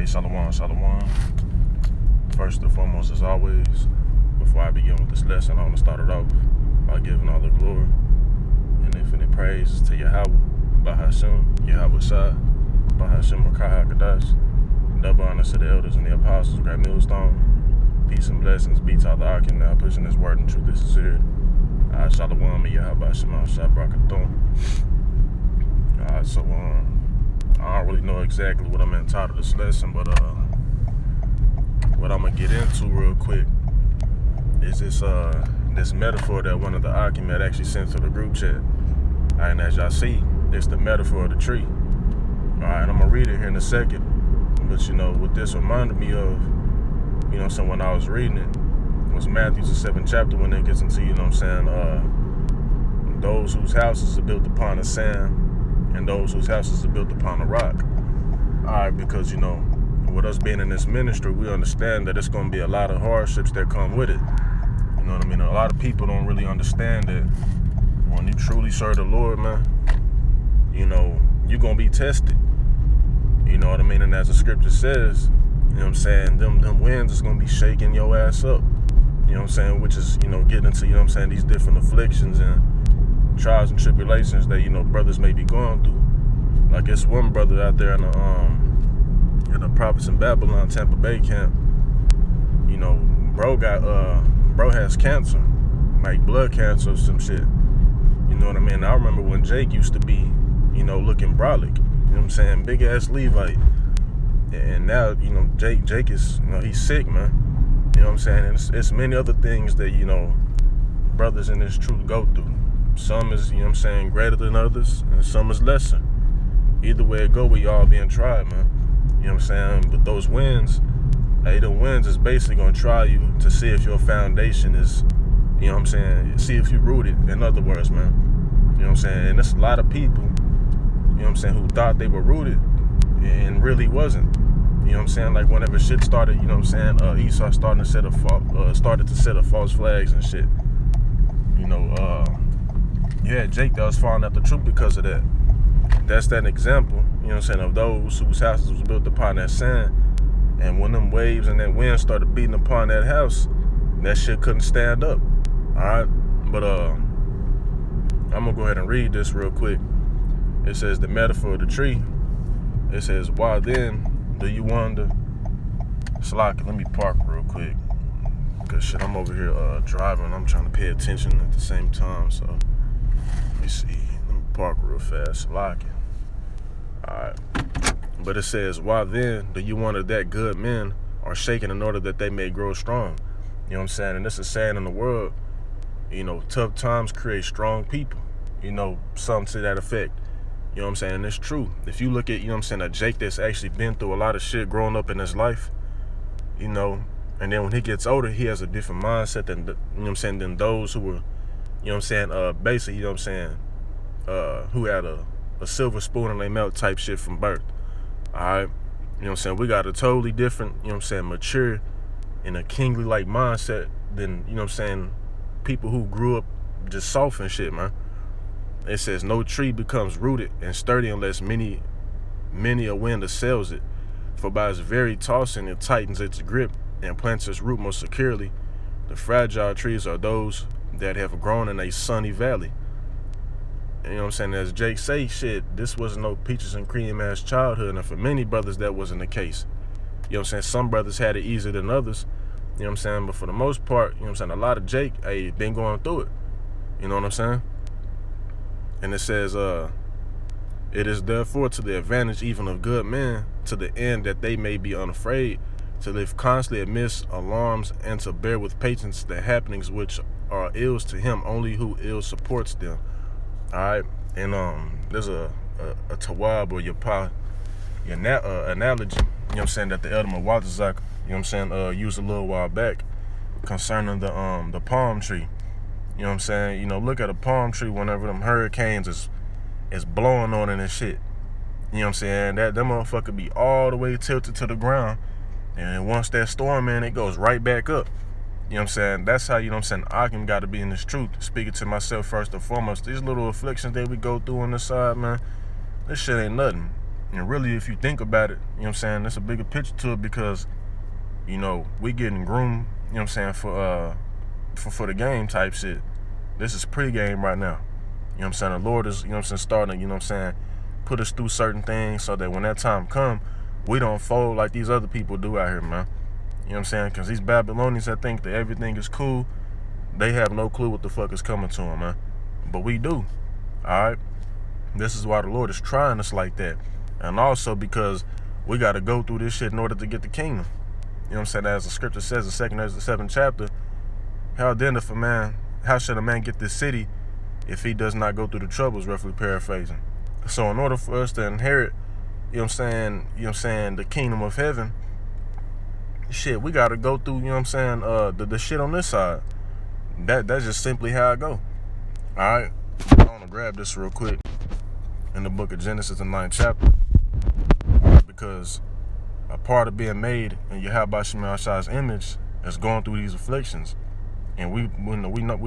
Hey, Shalom, Shalom. First and foremost, as always, before I begin with this lesson, I want to start it off by giving all the glory and infinite praises to Yahweh, Bahashim, Yahweh Shai, Bahashim Rakah HaKadosh. Double honors to the elders and the apostles of Great Millstone. Peace and blessings be to all the Arkin now pushing this word and truth and sincerity. Shalom, Yahweh Shema Shai Brakathon. So I don't really know exactly what I'm entitled this lesson, but what I'm gonna get into real quick is this metaphor that one of the Arkin actually sent to the group chat. And as y'all see, it's the metaphor of the tree. Alright, I'm gonna read it here in a second. But what this reminded me of, so when I was reading it, was Matthew the 7th chapter when it gets into, those whose houses are built upon the sand and those whose houses are built upon the rock. Alright, because with us being in this ministry, we understand that it's gonna be a lot of hardships that come with it. You know what I mean? A lot of people don't really understand that when you truly serve the Lord, man, you're gonna be tested. You know what I mean? And as the scripture says, them winds is gonna be shaking your ass up. Which is, getting into, these different afflictions and trials and tribulations that, brothers may be going through. Like it's one brother out there in the Prophets in Babylon, Tampa Bay camp. Bro has cancer, like blood cancer or some shit. You know what I mean? I remember when Jake used to be, looking brolic. Big ass Levite. And now, Jake is, he's sick, man. And it's many other things that, brothers in this truth go through. Some is, greater than others, and some is lesser. Either way it go, we all being tried, man. But those winds, the winds is basically gonna try you to see if your foundation is, see if you rooted, in other words, man. And there's a lot of people, who thought they were rooted and really wasn't. Like whenever shit started, Esau started to set up false flags and shit. Jake that was falling out the truth because of that. That's that example, of those whose houses was built upon that sand. And when them waves and that wind started beating upon that house, that shit couldn't stand up. Alright? But I'm gonna go ahead and read this real quick. It says the metaphor of the tree. It says, why then do you wonder? Let me park real quick. Cause shit, I'm over here driving. I'm trying to pay attention at the same time. So let me see. Let me park real fast. Lock it. Alright. But it says, why then do you wonder that good men are shaken in order that they may grow strong? And this is saying in the world, tough times create strong people. Something to that effect. And it's true. If you look at, a Jake that's actually been through a lot of shit growing up in his life, and then when he gets older, he has a different mindset than, than those who were, basically, who had a silver spoon in their mouth type shit from birth. Alright? We got a totally different, mature and a kingly like mindset than, people who grew up just soft and shit, man. It says no tree becomes rooted and sturdy unless many a wind assails it. For by its very tossing it tightens its grip and plants its root more securely. The fragile trees are those that have grown in a sunny valley. And as Jake say, shit, this wasn't no peaches and cream ass childhood, and for many brothers that wasn't the case. Some brothers had it easier than others. But for the most part, a lot of Jake, been going through it. You know what I'm saying? And it says, it is therefore to the advantage even of good men, to the end that they may be unafraid, to live constantly amidst alarms, and to bear with patience the happenings which are ills to him only who ill supports them. Alright? And there's a tawab or analogy, that the elder Mawatazak, used a little while back concerning the palm tree. Look at a palm tree whenever them hurricanes is blowing on it and shit. That motherfucker be all the way tilted to the ground. And once that storm, man, it goes right back up. That's how, Akim got to be in this truth. Speaking to myself first and foremost, these little afflictions that we go through on the side, man, this shit ain't nothing. And really, if you think about it, you know what I'm saying, there's a bigger picture to it because, you know, we getting groomed, you know what I'm saying, for the game type shit. This is pre-game right now. You know what I'm saying? The Lord is, you know what I'm saying, starting to, you know what I'm saying, put us through certain things so that when that time come, we don't fold like these other people do out here, man. You know what I'm saying? Because these Babylonians that think that everything is cool, they have no clue what the fuck is coming to them, man. But we do, all right? This is why the Lord is trying us like that. And also because we got to go through this shit in order to get the kingdom. You know what I'm saying? As the scripture says, the 7th chapter, how should a man get this city if he does not go through the troubles, roughly paraphrasing. So in order for us to inherit, you know what I'm saying, the kingdom of heaven, shit, we got to go through, you know what I'm saying, the shit on this side. That's just simply how I go. All right, I want to grab this real quick in the book of Genesis, the 9th chapter, because a part of being made in Yahweh Shema Shai's image is going through these afflictions, and we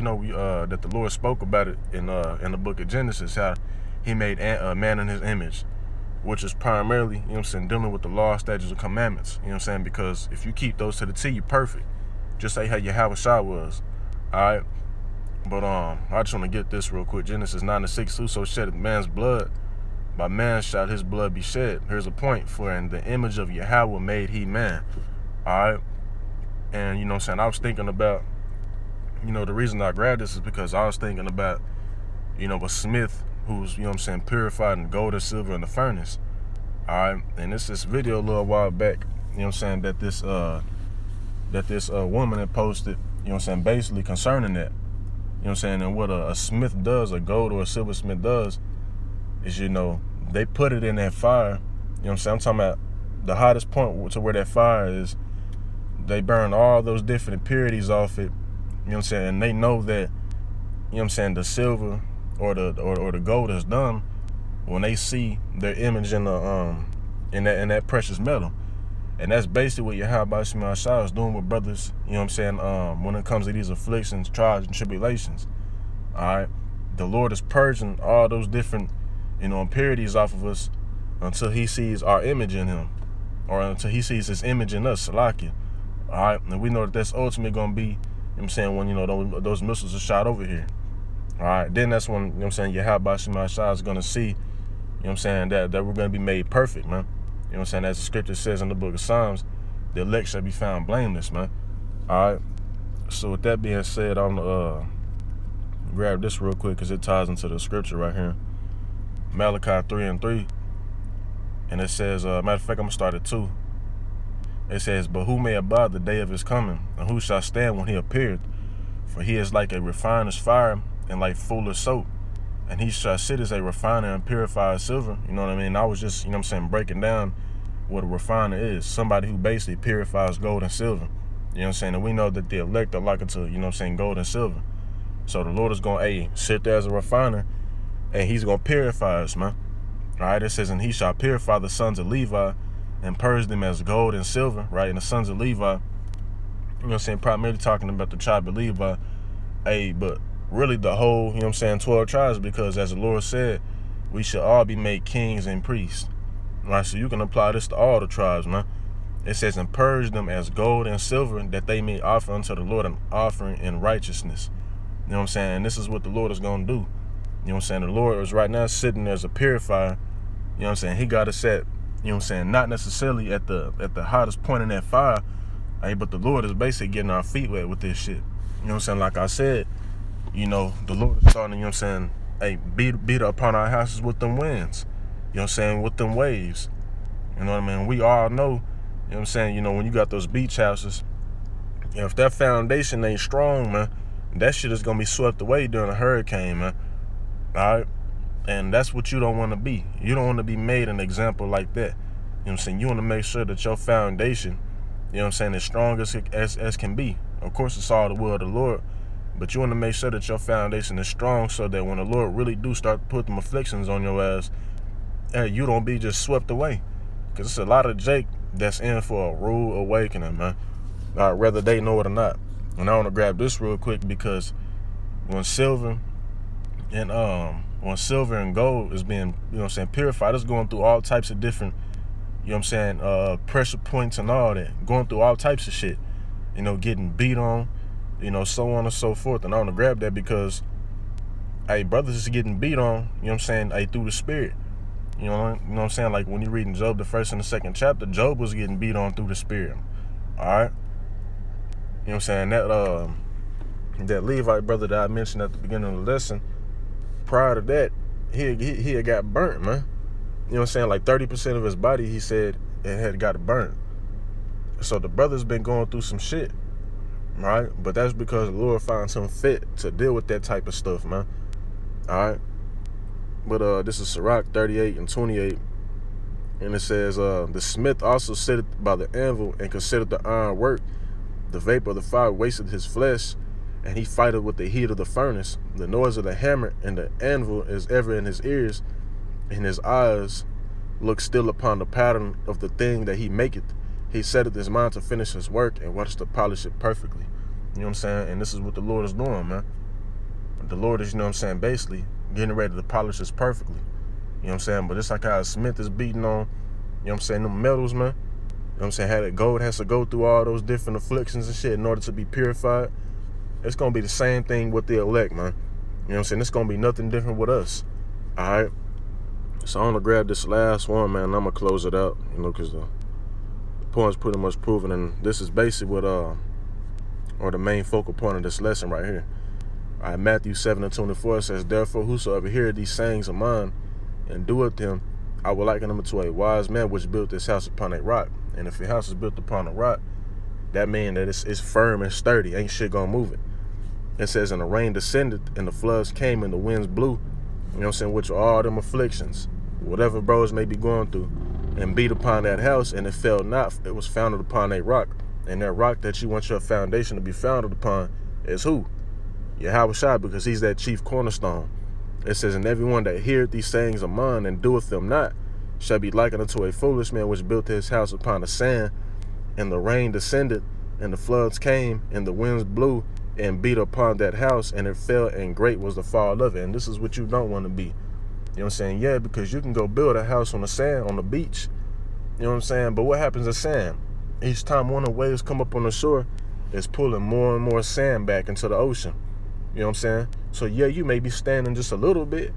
know that the Lord spoke about it in the book of Genesis, how He made man in His image, which is primarily, you know what I'm saying, dealing with the law, statutes, and commandments. You know what I'm saying? Because if you keep those to the T, you're perfect. Just like how Yahweh Shai was. All right. But I just want to get this real quick. Genesis 9:6. Whoso sheddeth man's blood, by man shall his blood be shed. Here's a point: for in the image of Yahweh made he man. All right. And you know what I'm saying, I was thinking about, you know, the reason I grabbed this is because I was thinking about, you know, a smith who's, you know what I'm saying, purified in gold and silver in the furnace. All right. And this video a little while back, you know what I'm saying, that this woman had posted, you know what I'm saying, basically concerning that. You know what I'm saying? And what a smith does, a gold or a silversmith does, is, you know, they put it in that fire. You know what I'm saying? I'm talking about the hottest point to where that fire is. They burn all those different impurities off it. You know what I'm saying? And they know that, you know what I'm saying, the silver or the gold is done when they see their image in the in that precious metal. And that's basically what Yahweh Shema Shai is doing with brothers, you know what I'm saying, when it comes to these afflictions, trials, and tribulations. All right? The Lord is purging all those different, you know, impurities off of us until He sees our image in Him, or until He sees His image in us, Salakia. All right? And we know that that's ultimately going to be, you know what I'm saying, when, you know, those missiles are shot over here. All right? Then that's when, you know what I'm saying, Yahweh Shema Shai is going to see, you know what I'm saying, that we're going to be made perfect, man. You know what I'm saying? As the scripture says in the book of Psalms, the elect shall be found blameless, man. All right. So with that being said, I'm gonna grab this real quick because it ties into the scripture right here. Malachi 3:3. And it says, matter of fact, I'm gonna start at 2. It says, but who may abide the day of His coming, and who shall stand when He appeareth? For He is like a refiner's fire, and like fuller's soap. And He shall sit as a refiner and purifier silver. You know what I mean? I was just, you know what I'm saying, breaking down what a refiner is. Somebody who basically purifies gold and silver. You know what I'm saying? And we know that the elect are likened to, you know what I'm saying, gold and silver. So the Lord is going to, sit there as a refiner, and He's going to purify us, man. All right? It says, and He shall purify the sons of Levi and purge them as gold and silver, right? And the sons of Levi, you know what I'm saying, primarily talking about the tribe of Levi. But really the whole, you know what I'm saying, 12 tribes, because as the Lord said, we should all be made kings and priests. Right? So you can apply this to all the tribes, man. It says, and purge them as gold and silver, that they may offer unto the Lord an offering in righteousness. You know what I'm saying? And this is what the Lord is going to do. You know what I'm saying? The Lord is right now sitting as a purifier. You know what I'm saying? He got us set, you know what I'm saying, not necessarily at the hottest point in that fire, but the Lord is basically getting our feet wet with this shit. You know what I'm saying? Like I said, you know, the Lord is starting, you know what I'm saying, beat upon our houses with them winds. You know what I'm saying, with them waves. You know what I mean? We all know, you know what I'm saying, you know, when you got those beach houses, you know, if that foundation ain't strong, man, that shit is going to be swept away during a hurricane, man. All right? And that's what you don't want to be. You don't want to be made an example like that. You know what I'm saying? You want to make sure that your foundation, you know what I'm saying, as strong as can be. Of course, it's all the will of the Lord. But you want to make sure that your foundation is strong so that when the Lord really do start to put them afflictions on your ass, you don't be just swept away. Because it's a lot of Jake that's in for a rude awakening, man. Whether they know it or not. And I want to grab this real quick because when silver and when silver and gold is being, you know what I'm saying, purified, it's going through all types of different, you know what I'm saying, pressure points and all that, going through all types of shit, you know, getting beat on, you know, so on and so forth. And I want to grab that because, hey, brothers is getting beat on, you know what I'm saying, hey, through the spirit. You know what I'm saying? Like when you're reading Job, the first and the second chapter, Job was getting beat on through the spirit. All right? You know what I'm saying? That Levite brother that I mentioned at the beginning of the lesson, prior to that, he had got burnt, man. You know what I'm saying? Like 30% of his body, he said, it had got burnt. So the brother's been going through some shit, right? But that's because the Lord found him fit to deal with that type of stuff, man. All right? But this is Sirach 38 and 28. And it says, the smith also sitteth by the anvil and considered the iron work. The vapor of the fire wasteth his flesh, and he fighteth with the heat of the furnace. The noise of the hammer and the anvil is ever in his ears, and his eyes look still upon the pattern of the thing that he maketh. He setteth his mind to finish his work and watch to polish it perfectly. You know what I'm saying? And this is what the Lord is doing, man. The Lord is, you know what I'm saying, basically getting ready to polish this perfectly. You know what I'm saying? But it's like how a smith is beating on, you know what I'm saying, them metals, man. You know what I'm saying? How that gold has to go through all those different afflictions and shit in order to be purified. It's going to be the same thing with the elect, man. You know what I'm saying? It's going to be nothing different with us. All right? So I'm going to grab this last one, man, and I'm going to close it out, you know, because the point's pretty much proven. And this is basically what, or the main focal point of this lesson right here. All right, Matthew 7 and 24 says, therefore, whosoever heareth these sayings of mine and doeth them, I will liken them to a wise man which built his house upon a rock. And if your house is built upon a rock, that means that it's firm and sturdy. Ain't shit gonna move it. It says, and the rain descended, and the floods came, and the winds blew, you know what I'm saying, which are all them afflictions, whatever bros may be going through, and beat upon that house, and it fell not. It was founded upon a rock. And that rock that you want your foundation to be founded upon is who? Yahweh Shai, because he's that chief cornerstone. It says, and everyone that heareth these sayings of mine and doeth them not shall be likened unto a foolish man which built his house upon the sand, and the rain descended, and the floods came, and the winds blew and beat upon that house, and it fell, and great was the fall of it. And this is what you don't want to be. You know what I'm saying? Yeah, because you can go build a house on the sand, on the beach. You know what I'm saying? But what happens to sand? Each time one of the waves come up on the shore, it's pulling more and more sand back into the ocean. You know what I'm saying? So yeah, you may be standing just a little bit.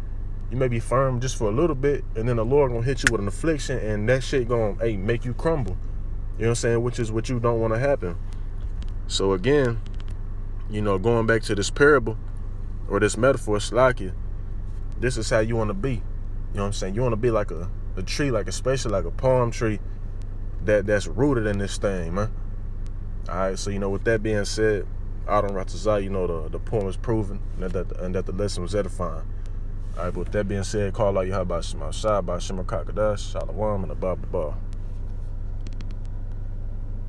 You may be firm just for a little bit, and then the Lord gonna hit you with an affliction, and that shit gonna, hey, make you crumble. You know what I'm saying? Which is what you don't want to happen. So again, you know, going back to this parable or this metaphor, Slakia, this is how you want to be. You know what I'm saying? You want to be like a tree, like especially like a palm tree that's rooted in this thing, man. All right. So, you know, with that being said, Adam Ratazai, you know, the point was proven, and that the lesson was edifying. All right. But with that being said, call out Yahweh Shema Shai, Shema Kakadash, Shalom, and Abba Baba.